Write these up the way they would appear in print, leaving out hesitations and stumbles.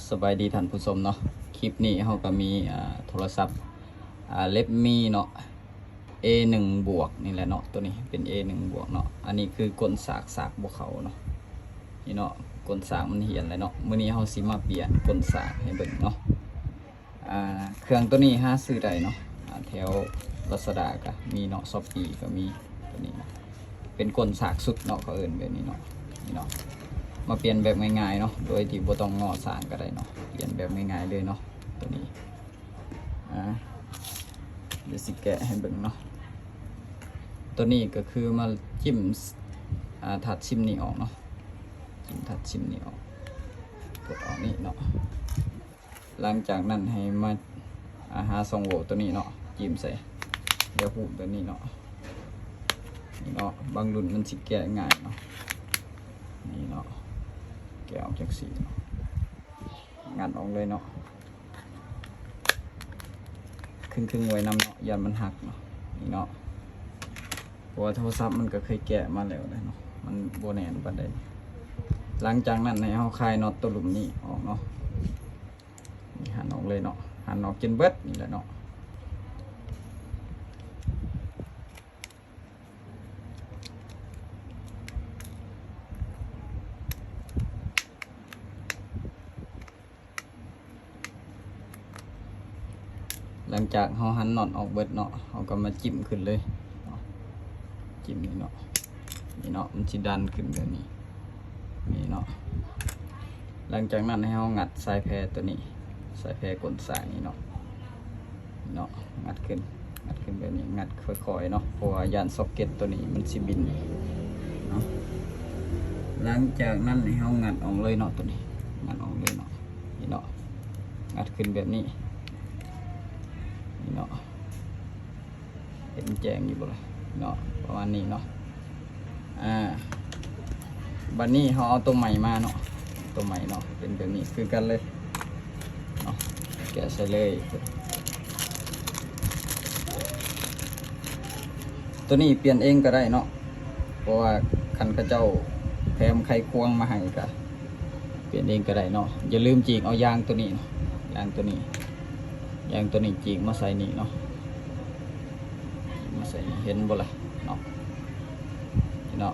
สบายดีท่านผู้ชมเนาะคลิปนี้เขาก็มีโทรศัพท์เล็บมีเนาะ A1 บวกนี่แหละเนาะตัวนี้เป็น A1 บวกเนาะอันนี้คือกลสากบวกเขาเนาะนี่เนาะกลสากมันเหียนเลยเนาะมื้อนี้เขาสิมาเปลี่ยนกลสากให้เบิ่งเนาะเครื่องตัวนี้หาซื้อได้เนาะแถวLazadaก็มีเนาะ Shopee ก็มีตัวนี้นะเป็นกลสากสุดเนาะเขาเอิ้นแบบนี้เนาะนี่เนาะมาเปลี่ยนแบบง่ายๆเนาะโดยที่บ่ต้องงอสางก็ได้เนาะเปลี่ยนแบบง่ายๆเลยเนาะตัวนี้เดี๋ยวสิแกะให้เบิ่งเนาะตัวนี้ก็คือมาจิ้มถัดซิมนี่ออกเนาะจิ้มถัดซิมนี่ออกกดออกนี่เนาะหลังจากนั้นให้มาหา2 โวลต์ตัวนี้เนาะจิ้มใส่เดี๋ยวหูตัวนี้เนาะนี่เนาะบางรุ่นมันสิแกะง่ายเนาะนี่เนาะแกะออกจากสีงัดออกเลยเนาะครึ่งไว้นำเนาะยันมันหักเนาะนี่เนาะเพราะว่าโทรศัพท์มันก็เคยแกะมาแล้วเนาะมันโบแนนปานใดหลังจากนั้นให้เราคลายน็อตตัวหลุมนี้ออกเนาะนี่หันออกเลยเนาะหันออกจนเบิดนี่แหละเนาะหลังจากเราหันน็อตออกเบิดเนาะเราก็มาจิ้มขึ้นเลยจิ้มนี่เนาะนี่เนาะมันสิดันขึ้นแบบนี้นี่เนาะหลังจากนั้นให้เรางัดสายแพรตัวนี้สายแพรกลสายนี่เนาะเนาะงัดขึ้นแบบนี้งัดค่อยๆเนาะเพราะว่ายานซ็อกเก็ตตัวนี้มันสิบินเนาะหลังจากนั้นให้เรางัดออกเลยเนาะตัวนี้งัดออกเลยเนาะนี่เนาะงัดขึ้นแบบนี้นี่เนาะเห็นแจ้งอยู่บ่ล่ะเนาะประมาณนี้เนาะบัดนี้เขาเอาตัวใหม่มาเนาะตัวใหม่เนาะเป็นแบบนี้คือกันเลยเนาะแกะใส่เลยตัวนี้เปลี่ยนเองก็ได้เนาะเพราะว่าคันกระเจ้าแถมไขควงมาให้ก็เปลี่ยนเองก็ได้เนาะอย่าลืมจีกเอายางตัวนี้เนาะยางตัวนี้จีกมาใส่นี่เนาะมาใส่เห็นบ่ล่ะเนาะเนาะ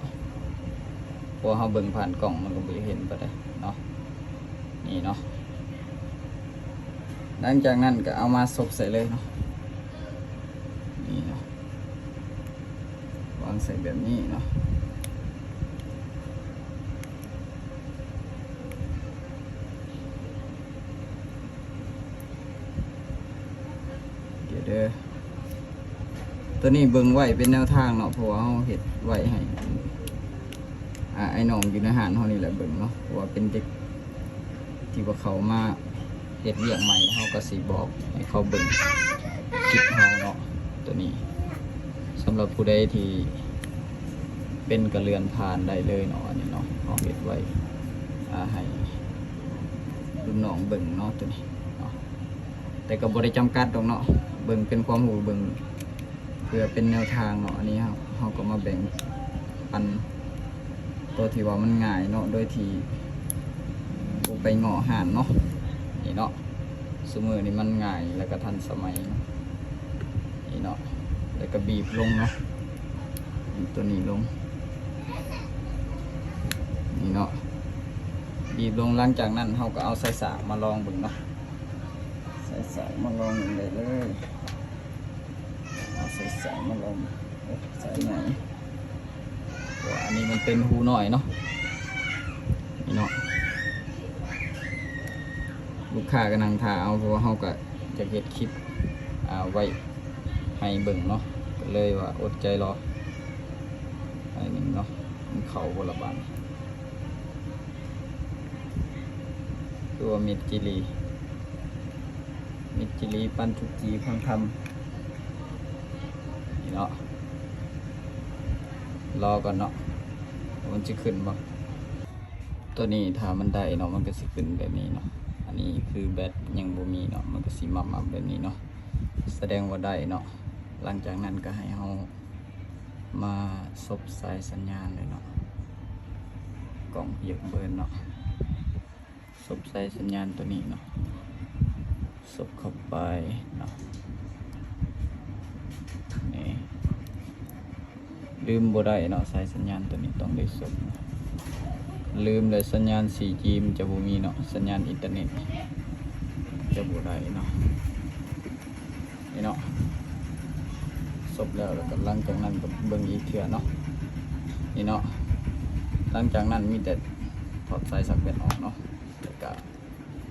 พอเขาเบิ่งผ่านกล่องมันก็ไม่เห็นไปได้เนาะนี่เนาะหลังจากนั้นก็เอามาซบใส่เลยเนาะนี่เนาะวางใส่แบบนี้เนาะเด้อตัวนี้เบิ่งไว้เป็นแนวทางเนาะเพราะว่าเขาเห็ดไว้ให้ไอ้น้องอยู่ในหานเขานี่แหละเบิ่งเนาะเพราะว่าเป็นเด็กที่ว่าเขามาเห็ดเลี้ยงใหม่เขาก็สิบอกให้เขาเบิ่งคลิปเขาเนาะตัวนี้สำหรับผู้ใดที่เป็นกระเรือนผ่านได้เลยเนาะอันนี้เนาะเขาเห็ดไว้ให้รุ่นน้องเบิ่งเนาะตัวนี้เนาะแต่ก็บ่ได้จำกัดตรงเนาะเบิ่งเป็นความรู้เบิ่งเพื่อเป็นแนวทางเนาะอันนี้เขาก็มาแบ่งปันตัวที่ว่ามันง่ายเนาะโดยที่ไปงอห่านเนาะนี่เนาะสมือนี่มันง่ายแล้วก็ทันสมัยนี่เนาะแล้วก็บีบลงเนาะตัวนี้ลงนี่เนาะบีบลงหลังจากนั้นเขาก็เอาสายสากมาลองบึงเนาะสายสากมาลองได้เลยเอาสายสากมาลองสายไหนว่าอันนี้มันเป็นหูหน่อยเนาะนี่เนาะลูกค้าก็นั่งท่าเอาเพราะว่าเขาก็จะเก็บคลิปไว้ให้เบิ่งเนาะก็เลยว่าอดใจรอไอ้นี่เนาะมันเข่าบละบานตัวมิดจิลีปันทุกจีพังทำนี่เนาะรอก่อนเนาะมันจะขึ้นบ่ตัวนี้ถ้ามันได้เนาะมันก็สิขึ้นแบบนี้เนาะอันนี้คือแบตยังบ่มีเนาะมันก็สิมับแบบนี้เนาะแสดงว่าได้เนาะหลังจากนั้นก็ให้เฮามาซบสายสัญญาณเลยเนาะกล่องเหยียบเบิร์นเนาะ สบใส่สัญญาณตัวนี้เนาะสบเข้าไปเนาะนี่ลืมบ่ได้เนาะสายสัญญาณตัวนี้ต้องได้สบลืมเลยสัญญาณ 4G มันจะบ่มีเนาะสัญญาณอินเทอร์เน็ตจะบ่ได้เนาะนี่เนาะสบแล้วก็หลังจากนั้นก็เบิ่งอีกเทื่อเนาะนี่เนาะหลังจากนั้นมีแต่ถอดสายสักแบตออกเนาะแล้วก็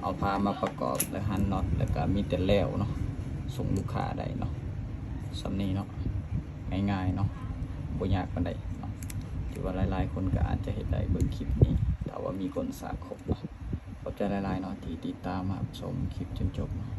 เอาพามาประกอบแล้วหันน็อตแล้วก็มีแต่แล้วเนาะส่งลูกค้าได้เนาะสำนี้เนาะง่ายๆเนาะบ่ยากปานใดเนาะที่ว่าหลายๆคนก็อาจจะเห็นได้เบิ่งคลิปนี้แต่ว่ามีคนสาครบเนาะขอบใจหลายๆเนาะที่ติดตามรับชมคลิปจนจบเนาะ